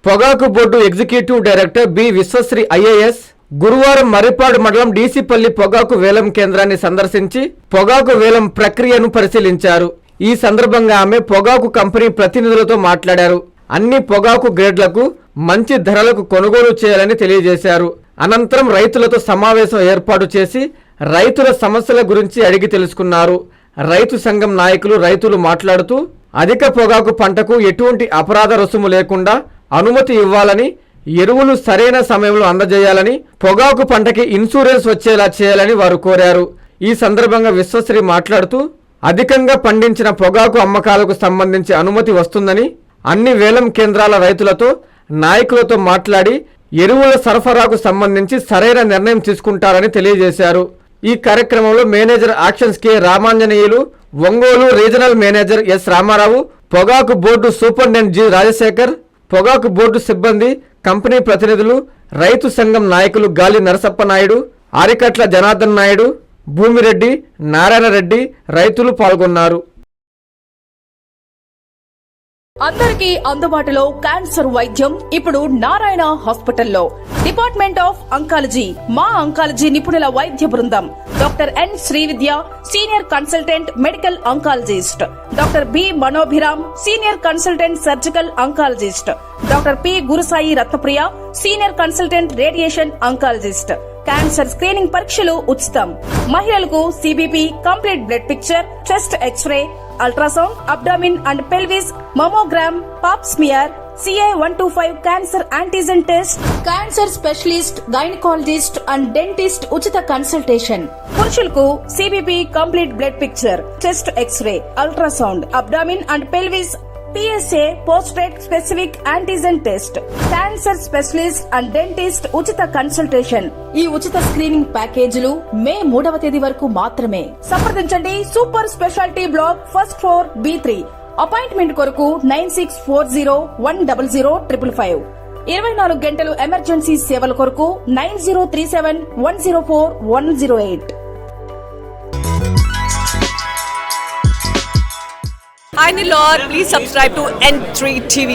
పొగాకు board executive director B Vishwasri IAS గురువారం మర్రిపాడు మండలం డీసీపల్లి పొగాకు వేలం కేంద్రాన్ని సందర్శించి పొగాకు వేలం ప్రక్రియను పరిశీలించారు. ఈ సందర్భంగా ఆమె పొగాకు కంపెనీ ప్రతినిధులతో మాట్లాడారు. అన్ని పొగాకు గ్రేడ్లకు మంచి ధరలకు కొనుగోలు చేయాలని తెలియజేశారు. అనంతరం రైతులతో సమావేశం ఏర్పాటు చేసి రైతుల సమస్యల గురించి అడిగి తెలుసుకున్నారు. రైతు సంఘం నాయకులు రైతులు మాట్లాడుతూ అధిక పొగాకు పంటకు ఎటువంటి అపరాధ రుసుము లేకుండా అనుమతి ఇవ్వాలని, ఎరువులు సరైన సమయంలో అందజేయాలని, పొగాకు పంటకి ఇన్సూరెన్స్ వచ్చేలా చేయాలని వారు కోరారు. ఈ సందర్భంగా విశ్వశ్రీ మాట్లాడుతూ అధికంగా పండించిన పొగాకు అమ్మకాలకు సంబంధించి అనుమతి వస్తుందని, అన్ని వేలం కేంద్రాల రైతులతో నాయకులతో మాట్లాడి ఎరువుల సరఫరాకు సంబంధించి సరైన నిర్ణయం తీసుకుంటారని తెలియజేశారు. ఈ కార్యక్రమంలో manager actions K Ramanjaneyulu, Ongole regional manager S Ramarao, పొగాకు బోర్డు సూపరింటెండెంట్ జి రాజశేఖర్, పొగాకు బోర్డు సిబ్బంది, కంపెనీ ప్రతినిధులు, రైతు సంఘం నాయకులు గాలి నరసప్ప నాయుడు, ఆరికట్ల జనార్దన్ నాయుడు, భూమిరెడ్డి, నారాయణ రెడ్డి రైతులు పాల్గొన్నారు. అందరికీ అందుబాటులో క్యాన్సర్ వైద్యం ఇప్పుడు నారాయణ హాస్పిటల్లో. డిపార్ట్మెంట్ ఆఫ్ అంకాలజీ, మా అంకాలజీ నిపుణుల వైద్య బృందం. Doctor N Srividya, senior consultant medical oncologist. Doctor B Manobhiram, senior consultant surgical oncologist. Doctor P Gurusai Ratnapriya, senior consultant radiation oncologist. Cancer screening పరీక్షలు ఉచితం. మహిళలకు CBP, complete blood picture, chest x ray, ultrasound, abdomen and pelvis, mammogram, pap smear, CA-125 cancer antigen test, cancer specialist, gynaecologist and dentist ఉచిత consultation. పురుషులకు CBP, complete blood picture, chest x ray, ultrasound, abdomen and pelvis, PSA పోస్ట్రేట్ specific antigen test, cancer specialist and dentist ఉచిత consultation. ఈ ఉచిత screening ప్యాకేజీలు మే 3వ తేదీ వరకు మాత్రమే. సంప్రదించండి super speciality block, first floor, B3. Appointment కొరకు 9640100555. 24 గంటలు ఎమర్జెన్సీ సేవల కొరకు 9037104108. Hi Nilor, please subscribe to N3 TV.